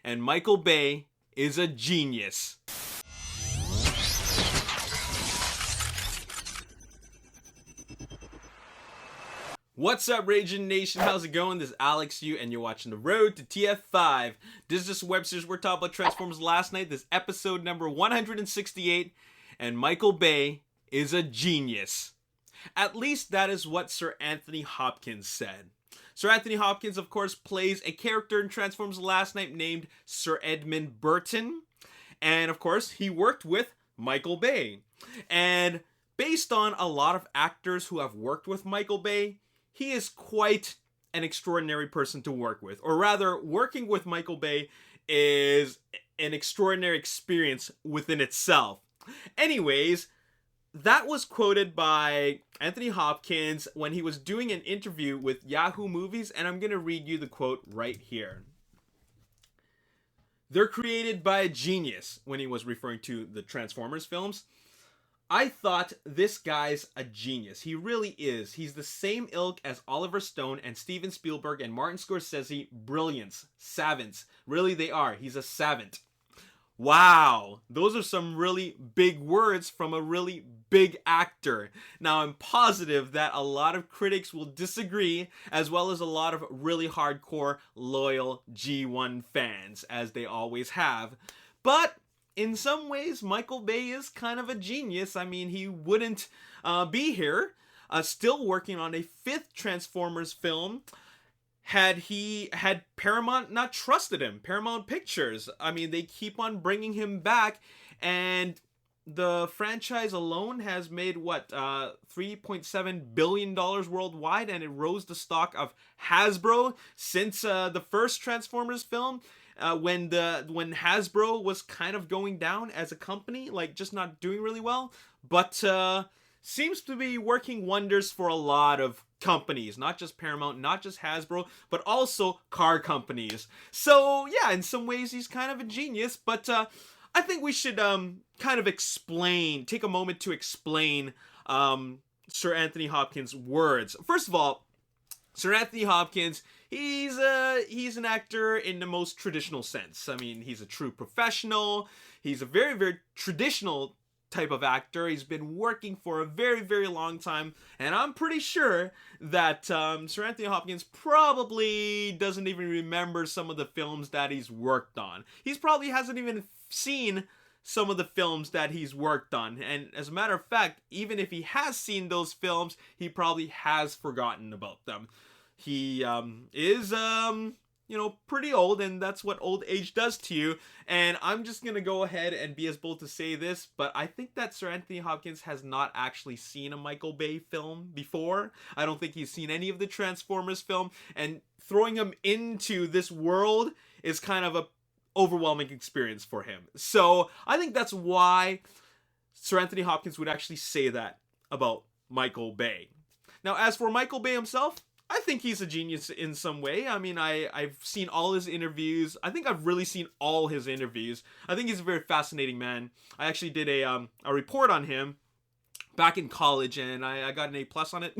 and Michael Bay is a genius. What's up, Ragin Nation? How's it going? This is Alex Yu, and you're watching The Road to TF5. This is just Webster's. We're talking about Transformers last night. This is episode number 168, and Michael Bay is a genius. At least that is what Sir Anthony Hopkins said. Sir Anthony Hopkins, of course, plays a character in Transformers last night named Sir Edmund Burton. And, of course, he worked with Michael Bay. And based on a lot of actors who have worked with Michael Bay, he is quite an extraordinary person to work with. Or rather, working with Michael Bay is an extraordinary experience within itself. Anyways, that was quoted by Anthony Hopkins when he was doing an interview with Yahoo Movies, and I'm going to read you the quote right here. "They're created by a genius," when he was referring to the Transformers films. "I thought, this guy's a genius. He really is. He's the same ilk as Oliver Stone and Steven Spielberg and Martin Scorsese. Brilliance. Savants. Really, they are. He's a savant." Wow, those are some really big words from a really big actor. Now, I'm positive that a lot of critics will disagree, as well as a lot of really hardcore, loyal G1 fans, as they always have. But in some ways, Michael Bay is kind of a genius. I mean, he wouldn't be here, still working on a 5th Transformers film, had Paramount not trusted him. Paramount Pictures. I mean, they keep on bringing him back, and the franchise alone has made $3.7 billion worldwide, and it rose the stock of Hasbro since the first Transformers film, when Hasbro was kind of going down as a company, like just not doing really well, but seems to be working wonders for a lot of companies, not just Paramount, not just Hasbro, but also car companies. So yeah, in some ways he's kind of a genius, but I think we should kind of take a moment to explain Sir Anthony Hopkins' words. First of all, Sir Anthony Hopkins, he's an actor in the most traditional sense. I mean, he's a true professional. He's a very, very traditional type of actor. He's been working for a very, very long time, and I'm pretty sure that Sir Anthony Hopkins probably doesn't even remember some of the films that he's worked on. He's probably hasn't even seen some of the films that he's worked on, and as a matter of fact, even if he has seen those films, he probably has forgotten about them. He is pretty old, and that's what old age does to you. And I'm just gonna go ahead and be as bold to say this, but I think that Sir Anthony Hopkins has not actually seen a Michael Bay film before. I don't think he's seen any of the Transformers film, and throwing him into this world is kind of a overwhelming experience for him. So I think that's why Sir Anthony Hopkins would actually say that about Michael Bay. Now, as for Michael Bay himself, I think he's a genius in some way. I mean, I've seen all his interviews. I think I've really seen all his interviews. I think he's a very fascinating man. I actually did a report on him back in college, and I got an A+ on it.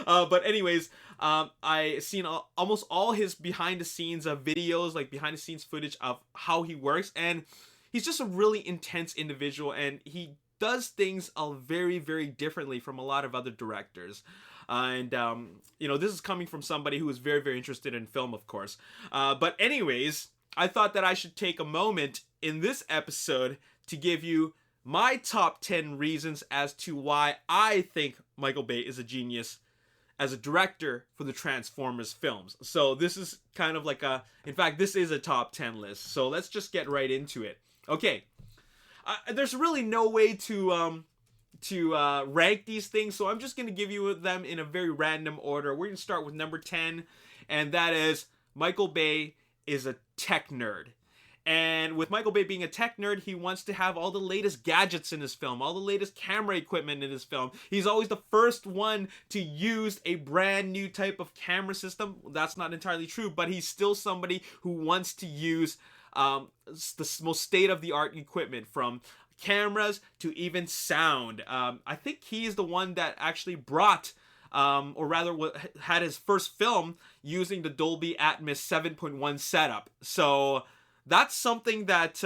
But anyways, I seen almost all his behind-the-scenes videos, like behind-the-scenes footage of how he works, and he's just a really intense individual, and he does things very, very differently from a lot of other directors. This is coming from somebody who is very, very interested in film, of course. But anyways, I thought that I should take a moment in this episode to give you my top 10 reasons as to why I think Michael Bay is a genius as a director for the Transformers films. So this is kind of like this is a top 10 list. So let's just get right into it. Okay. There's really no way to rank these things, so I'm just going to give you them in a very random order. We're going to start with number 10, and that is Michael Bay is a tech nerd. And with Michael Bay being a tech nerd, he wants to have all the latest gadgets in his film, all the latest camera equipment in his film. He's always the first one to use a brand new type of camera system. That's not entirely true, but he's still somebody who wants to use the most state-of-the-art equipment, from cameras to even sound. I think he is the one that actually brought or rather had his first film using the Dolby Atmos 7.1 setup. So that's something that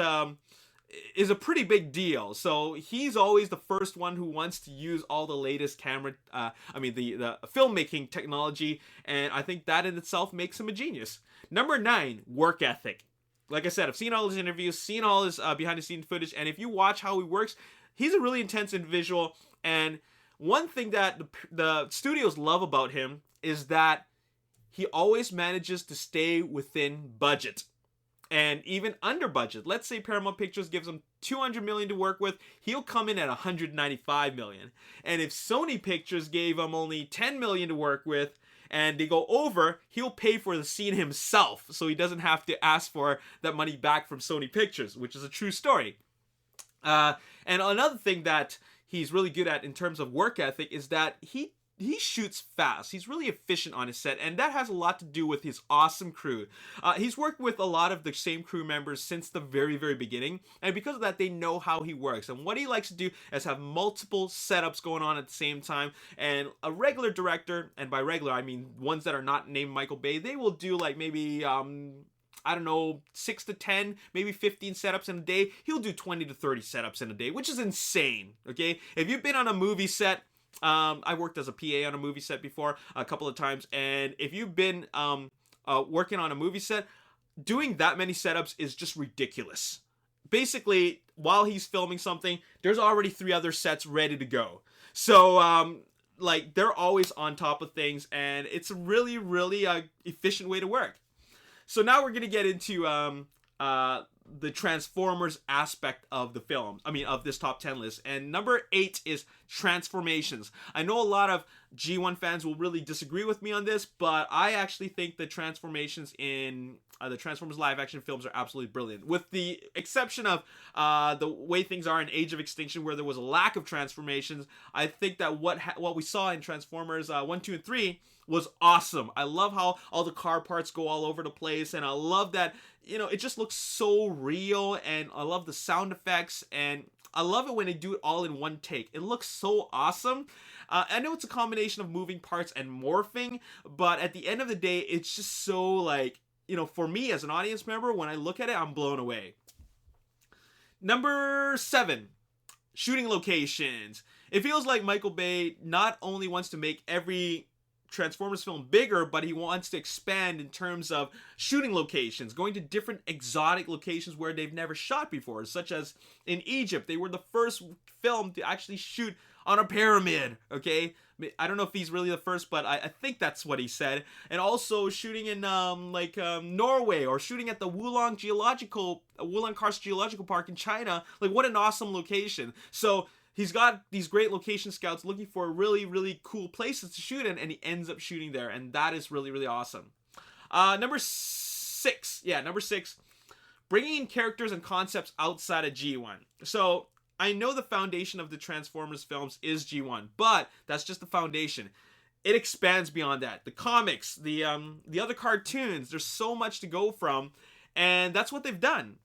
is a pretty big deal. So he's always the first one who wants to use all the latest camera, the filmmaking technology, and I think that in itself makes him a genius. Number 9, work ethic. Like I said, I've seen all his interviews, seen all his behind-the-scenes footage, and if you watch how he works, he's a really intense individual. And one thing that the studios love about him is that he always manages to stay within budget. And even under budget. Let's say Paramount Pictures gives him $200 million to work with, he'll come in at $195 million. And if Sony Pictures gave him only $10 million to work with, and they go over, he'll pay for the scene himself, so he doesn't have to ask for that money back from Sony Pictures, which is a true story. And another thing that he's really good at in terms of work ethic is that he shoots fast. He's really efficient on his set, and that has a lot to do with his awesome crew. He's worked with a lot of the same crew members since the very, very beginning, and because of that, they know how he works. And what he likes to do is have multiple setups going on at the same time, and a regular director, and by regular, I mean ones that are not named Michael Bay, they will do like maybe 6 to 10, maybe 15 setups in a day. He'll do 20 to 30 setups in a day, which is insane, okay? If you've been on a movie set, I worked as a PA on a movie set before a couple of times, and if you've been working on a movie set, doing that many setups is just ridiculous. Basically, while he's filming something, there's already 3 other sets ready to go. So, they're always on top of things, and it's a really, really efficient way to work. So now we're going to get into the Transformers aspect of the film. Of this top 10 list. And number 8 is transformations. I know a lot of G1 fans will really disagree with me on this, but I actually think the transformations in the Transformers live action films are absolutely brilliant. With the exception of the way things are in Age of Extinction, where there was a lack of transformations, I think that what we saw in Transformers 1, 2, and 3 was awesome. I love how all the car parts go all over the place, and I love that, it just looks so real, and I love the sound effects, and I love it when they do it all in one take. It looks so awesome. I know it's a combination of moving parts and morphing, but at the end of the day, it's just so for me as an audience member, when I look at it, I'm blown away. Number 7, shooting locations. It feels like Michael Bay not only wants to make every Transformers film bigger, but he wants to expand in terms of shooting locations, going to different exotic locations where they've never shot before, such as in Egypt. They were the first film to actually shoot on a pyramid, okay? I don't know if he's really the first, but I think that's what he said. And also shooting in Norway, or shooting at the Wulong Karst Geological Park in China. What an awesome location. So he's got these great location scouts looking for really, really cool places to shoot in, and he ends up shooting there, and that is really, really awesome. Number 6, bringing in characters and concepts outside of G1. So I know the foundation of the Transformers films is G1, but that's just the foundation. It expands beyond that. The comics, the other cartoons, there's so much to go from. And that's what they've done.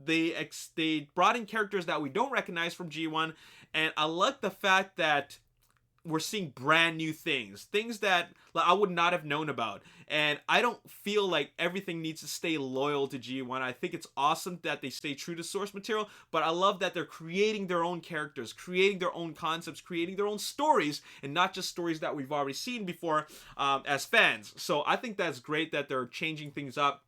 They brought in characters that we don't recognize from G1, and I like the fact that we're seeing brand new things that I would not have known about. And I don't feel like everything needs to stay loyal to G1. I think it's awesome that they stay true to source material, but I love that they're creating their own characters, creating their own concepts, creating their own stories, and not just stories that we've already seen before as fans. So I think that's great that they're changing things up.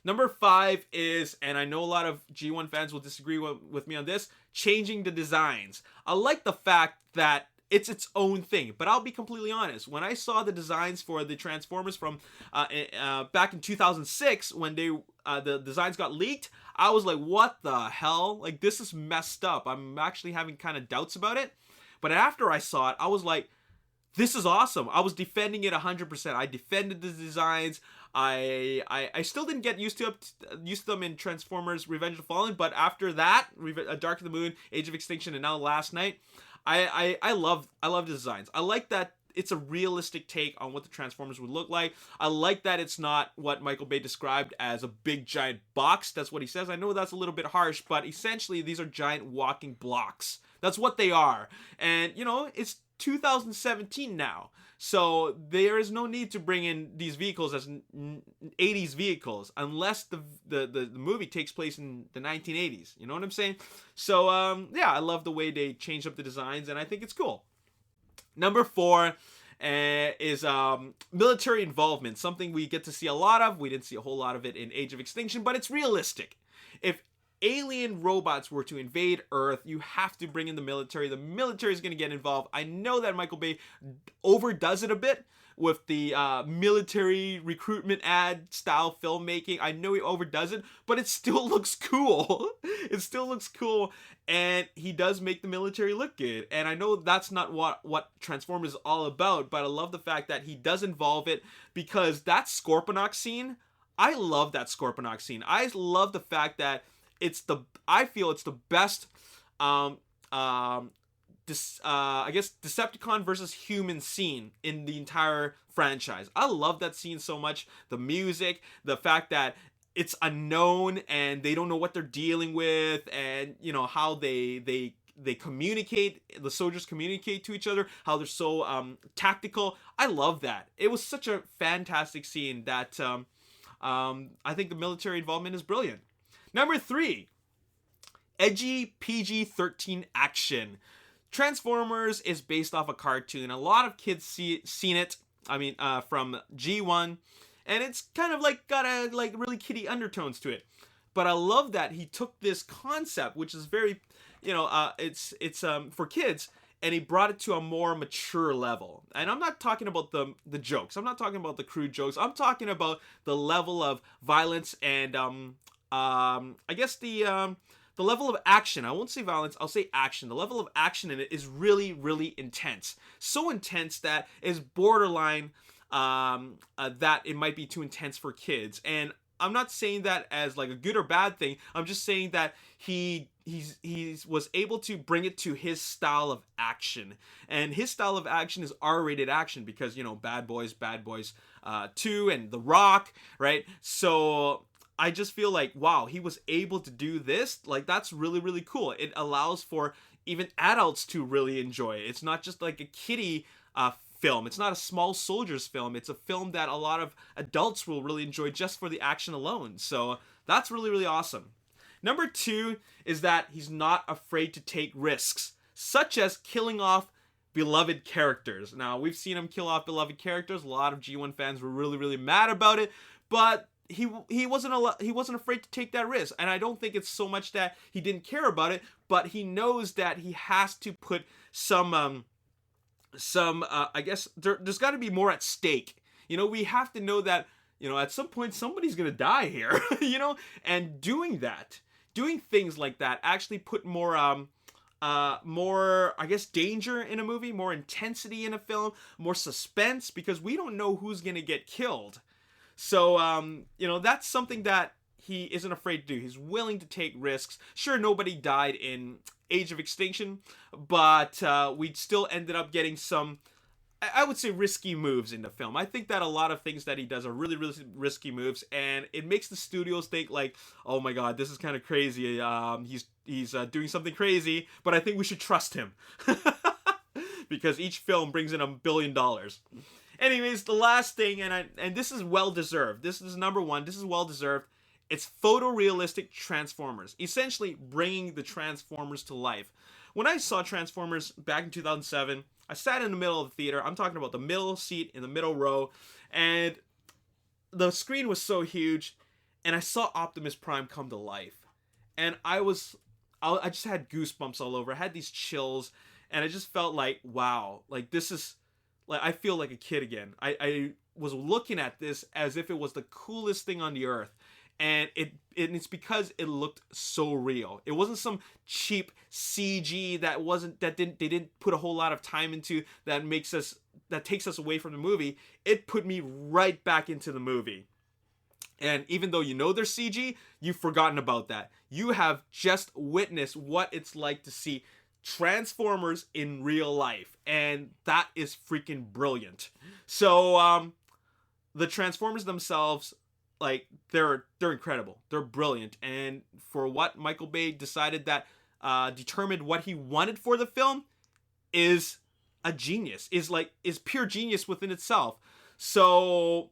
Number 5 is, and I know a lot of G1 fans will disagree with me on this, changing the designs. I like the fact that it's its own thing, but I'll be completely honest. When I saw the designs for the Transformers from back in 2006, when the designs got leaked, I was like, what the hell? This is messed up. I'm actually having kind of doubts about it. But after I saw it, I was like, this is awesome. I was defending it 100%. I defended the designs. I still didn't get used to them in Transformers Revenge of the Fallen, but after that, Dark of the Moon, Age of Extinction, and now last night, I love the designs. I like that it's a realistic take on what the Transformers would look like. I like that it's not what Michael Bay described as a big giant box. That's what he says. I know that's a little bit harsh, but essentially these are giant walking blocks. That's what they are. And, it's 2017 now. So there is no need to bring in these vehicles as 80s vehicles unless the movie takes place in the 1980s. You know what I'm saying? So yeah, I love the way they changed up the designs, and I think it's cool. Number 4 is military involvement, something we get to see a lot of. We didn't see a whole lot of it in Age of Extinction, but it's realistic. If alien robots were to invade Earth, you have to bring in the military. The military is going to get involved. I know that Michael Bay overdoes it a bit with the military recruitment ad style filmmaking. I know he overdoes it, but it still looks cool. It still looks cool, and he does make the military look good. And I know that's not what Transformers is all about, but I love the fact that he does involve it, because that Scorponok scene, I love that Scorponok scene. I love the fact that I feel it's the best I guess Decepticon versus human scene in the entire franchise. I love that scene so much. The music, the fact that it's unknown and they don't know what they're dealing with, and you know how they communicate, the soldiers communicate to each other, how they're so tactical. I love that. It was such a fantastic scene that I think the military involvement is brilliant. Number 3, edgy PG-13 action. Transformers is based off a cartoon. A lot of kids seen it. I mean, from G1, and it's kind of like got a like really kiddie undertones to it. But I love that he took this concept, which is very, you know, it's for kids, and he brought it to a more mature level. And I'm not talking about the jokes. I'm not talking about the crude jokes. I'm talking about the level of violence and I guess the level of action. I won't say violence, I'll say action. The level of action in it is really, really intense. So intense that is borderline that it might be too intense for kids. And I'm not saying that as like a good or bad thing. I'm just saying that he was able to bring it to his style of action. And his style of action is R-rated action because, you know, Bad Boys 2 and The Rock, right? So I just feel like, wow, he was able to do this. Like, that's really, really cool. It allows for even adults to really enjoy it. It's not just like a kiddie film. It's not a small soldiers film. It's a film that a lot of adults will really enjoy just for the action alone. So that's really, really awesome. Number 2 is that he's not afraid to take risks, such as killing off beloved characters. Now, we've seen him kill off beloved characters. A lot of G1 fans were really, really mad about it, but he wasn't afraid to take that risk. And I don't think it's so much that he didn't care about it, but he knows that he has to put some I guess there's got to be more at stake. You know, we have to know that, you know, at some point somebody's gonna die here. You know, and doing things like that actually put more I guess danger in a movie, more intensity in a film, more suspense, because we don't know who's gonna get killed. So, you know, that's something that he isn't afraid to do. He's willing to take risks. Sure, nobody died in Age of Extinction, but we still ended up getting some, I would say, risky moves in the film. I think that a lot of things that he does are really, really risky moves, and it makes the studios think like, oh my god, this is kind of crazy. He's doing something crazy, but I think we should trust him. Because each film brings in $1 billion. Anyways, the last thing, and this is well deserved. This is number 1. This is well deserved. It's photorealistic Transformers, essentially bringing the Transformers to life. When I saw Transformers back in 2007, I sat in the middle of the theater. I'm talking about the middle seat in the middle row, and the screen was so huge, and I saw Optimus Prime come to life, and I just had goosebumps all over. I had these chills, and I just felt like, wow, like this is. Like, I feel like a kid again. I was looking at this as if it was the coolest thing on the earth. And it's because it looked so real. It wasn't some cheap CG they didn't put a whole lot of time into that takes us away from the movie. It put me right back into the movie. And even though you know they're CG, you've forgotten about that. You have just witnessed what it's like to see Transformers in real life, and that is freaking brilliant. So the Transformers themselves, like, they're incredible, they're brilliant, and for what Michael Bay decided that determined what he wanted for the film is a genius, is pure genius within itself. So,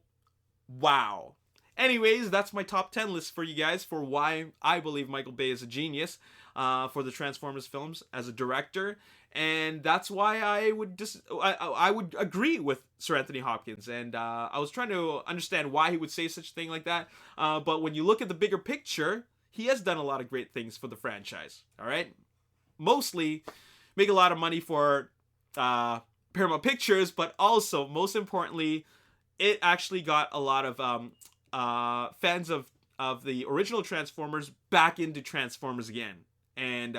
wow. Anyways, that's my top 10 list for you guys for why I believe Michael Bay is a genius for the Transformers films as a director. And that's why I would agree with Sir Anthony Hopkins. And I was trying to understand why he would say such a thing like that. But when you look at the bigger picture, he has done a lot of great things for the franchise. All right? Mostly make a lot of money for Paramount Pictures, but also, most importantly, it actually got a lot of fans of the original Transformers back into Transformers again. And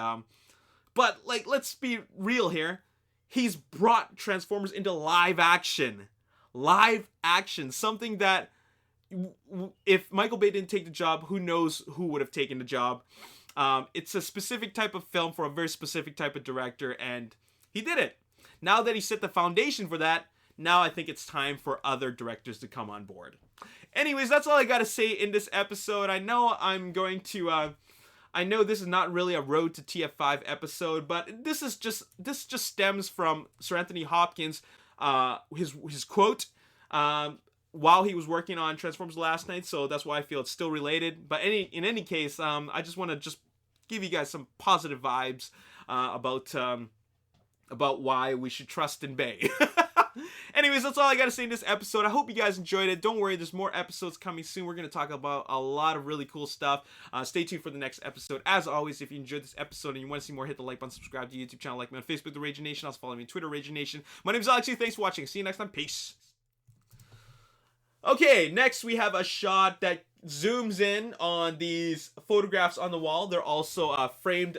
but like, let's be real here. He's brought Transformers into live action. Live action, something that if Michael Bay didn't take the job, who knows who would have taken the job. It's a specific type of film for a very specific type of director, and he did it. Now that he set the foundation for that, now I think it's time for other directors to come on board. Anyways, that's all I gotta say in this episode. I know I'm going to I know this is not really a Road to TF5 episode, but this just stems from Sir Anthony Hopkins, his quote while he was working on Transformers last night, so that's why I feel it's still related. But in any case, I just want to just give you guys some positive vibes about why we should trust in Bay. Anyways, that's all I gotta say in this episode. I hope you guys enjoyed it. Don't worry, there's more episodes coming soon. We're gonna talk about a lot of really cool stuff. Stay tuned for the next episode. As always, if you enjoyed this episode and you want to see more, hit the like button, subscribe to the YouTube channel, like me on Facebook, The Ragin Nation. Also follow me on Twitter, Ragin Nation. My name is Alexi. Thanks for watching. See you next time. Peace. Okay, next we have a shot that zooms in on these photographs on the wall. They're also framed